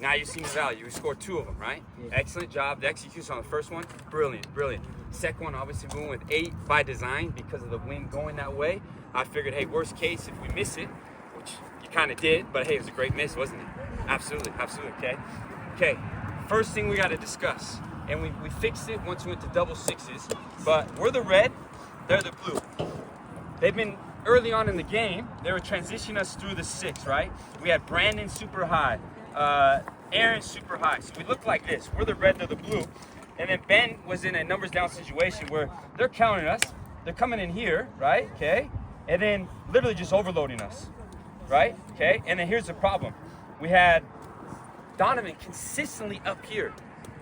Now you've seen the value. We scored 2 of them, right? Yeah. Excellent job. The execution on the first one, brilliant, brilliant. Second one, obviously we went with 8 by design because of the wind going that way. I figured, hey, worst case, if we miss it, which you kind of did, but hey, it was a great miss, wasn't it? Absolutely, absolutely, okay? Okay, first thing we got to discuss, and we fixed it once we went to double sixes, but we're the red, they're the blue. They've been, early on in the game, they were transitioning us through the 6, right? We had Brandon super high, Aaron super high, so we look like this. We're the red, they're the blue. And then Ben was in a numbers down situation where they're counting us, they're coming in here, right, okay? And then literally just overloading us, right, okay? And then here's the problem. We had Donovan consistently up here,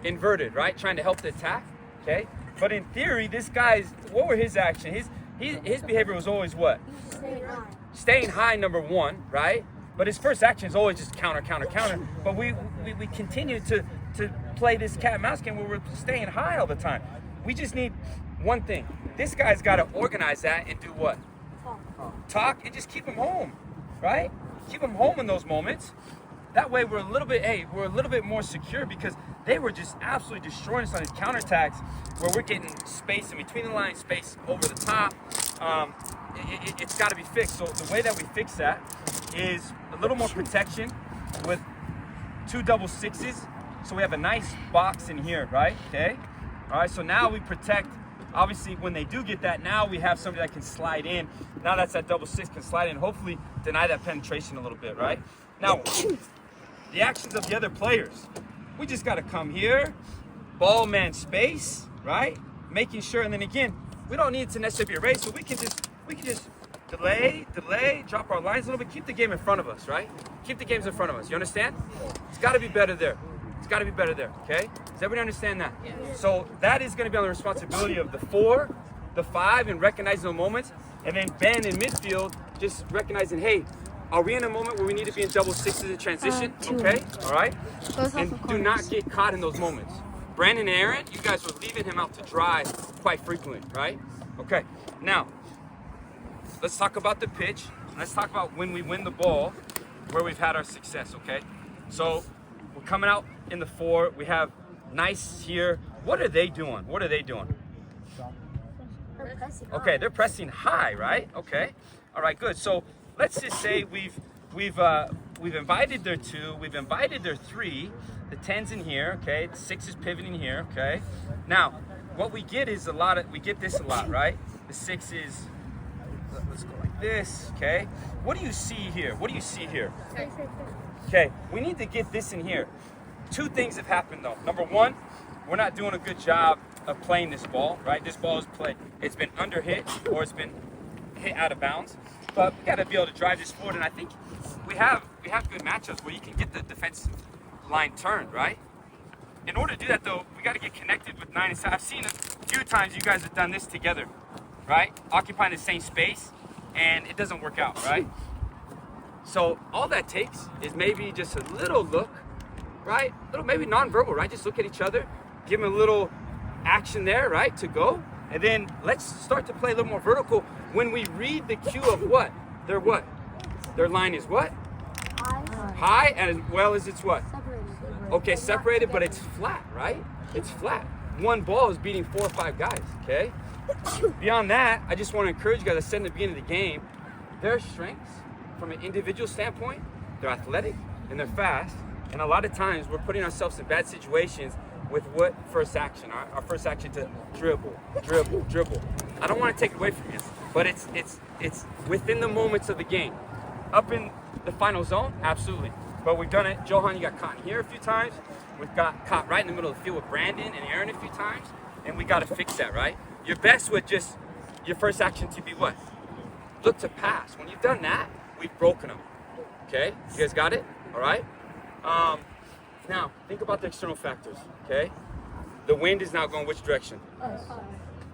inverted, right, trying to help the attack, okay? But in theory, this guy's, what were his actions? His behavior was always what? Staying high, number 1, right? But his first action is always just counter, counter, counter. But we continue to play this cat and mouse game where we're staying high all the time. We just need one thing. This guy's got to organize that and do what? Talk and just keep him home, right? Keep him home in those moments. That way we're a little bit more secure because they were just absolutely destroying us on these counterattacks where we're getting space in between the lines, space over the top. It's got to be fixed. So the way that we fix that is a little more protection with 2 double sixes. So we have a nice box in here, right? Okay. All right. So now we protect. Obviously, when they do get that, now we have somebody that can slide in. Now that's that double 6 can slide in. Hopefully, deny that penetration a little bit, right? Now, the actions of the other players. We just got to come here, ball man space, right? Making sure, and then again, we don't need it to necessarily be a race, so we can just delay, drop our lines a little bit, keep the game in front of us, right? Keep the games in front of us. You understand? It's got to be better there. It's got to be better there, okay? Does everybody understand that? Yeah. So that is going to be on the responsibility of the 4, the 5, and recognizing the moments, and then Ben in midfield just recognizing, hey, are we in a moment where we need to be in double sixes in transition? Okay, all right? And do not get caught in those moments. Brandon and Aaron, you guys were leaving him out to dry quite frequently, right? Okay, now, let's talk about the pitch. Let's talk about when we win the ball, where we've had our success, okay? So, we're coming out in the 4. We have nice here. What are they doing? What are they doing? They're pressing. Okay, they're pressing high, right? Okay, all right, good. So, let's just say we've invited their 2, we've invited their 3, the 10's in here, okay, the 6 is pivoting here, okay. Now, what we get is we get this a lot, right? The 6 is, let's go like this, okay. What do you see here? What do you see here? Okay, we need to get this in here. 2 things have happened though. Number 1, we're not doing a good job of playing this ball, right? This ball is played, it's been under hit or it's been hit out of bounds. But we got to be able to drive this forward, and I think we have good matchups where you can get the defensive line turned, right? In order to do that, though, we got to get connected with 9 and 7. I've seen a few times you guys have done this together, right? Occupying the same space, and it doesn't work out, right? So all that takes is maybe just a little look, right? A little maybe nonverbal, right? Just look at each other, give them a little action there, right, to go. And then let's start to play a little more vertical when we read the cue of what? Their what? Their line is what? High, and as well as it's what? Separated. Okay, separated, but it's flat, right? It's flat. One ball is beating 4 or 5 guys, okay? Beyond that, I just want to encourage you guys, I said in the beginning of the game, their strengths from an individual standpoint, they're athletic and they're fast. And a lot of times we're putting ourselves in bad situations with what first action? Our first action to dribble. I don't want to take it away from you, but it's within the moments of the game. Up in the final zone, absolutely. But we've done it. Johan, you got caught in here a few times. We've got caught right in the middle of the field with Brandon and Aaron a few times, and we got to fix that, right? You're best with just your first action to be what? Look to pass. When you've done that, we've broken them. Okay, you guys got it? All right. Now, think about the external factors, okay? The wind is now going which direction?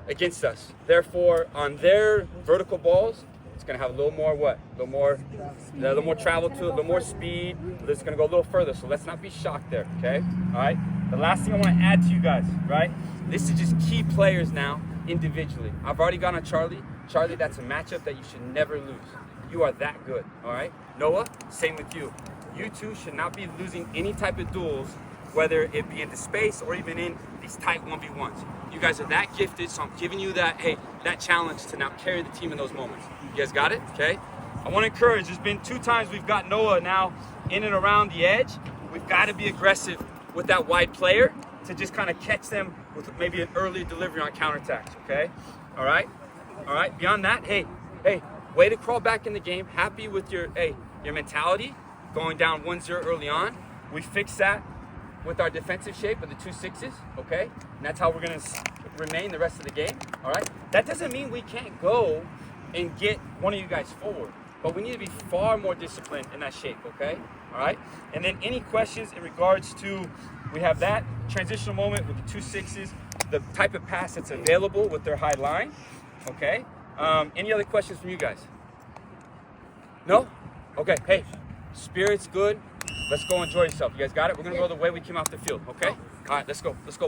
Against us. Therefore, on their vertical balls, it's going to have a little more what? A little more travel to it, a little more speed. It's going to go a little further, so let's not be shocked there, okay? All right? The last thing I want to add to you guys, right? This is just key players now, individually. I've already gone on Charlie. Charlie, that's a matchup that you should never lose. You are that good, all right? Noah, same with you. you two should not be losing any type of duels, whether it be into space or even in these tight 1v1s. You guys are that gifted, so I'm giving you that, hey, that challenge to now carry the team in those moments. You guys got it? Okay? I want to encourage, there's been 2 times we've got Noah now in and around the edge. We've got to be aggressive with that wide player to just kind of catch them with maybe an early delivery on counterattacks, okay? All right? All right, beyond that, hey, way to crawl back in the game. Happy with your mentality, going down 1-0 early on. We fixed that with our defensive shape of the 2 6s, okay? And that's how we're gonna remain the rest of the game, all right? That doesn't mean we can't go and get one of you guys forward, but we need to be far more disciplined in that shape, okay? All right? And then any questions in regards to, we have that transitional moment with the 2 6s, the type of pass that's available with their high line, okay? Any other questions from you guys? No? Okay, hey, spirit's good. Let's go enjoy yourself. You guys got it? We're gonna go the way we came off the field, okay? All right, let's go. Let's go.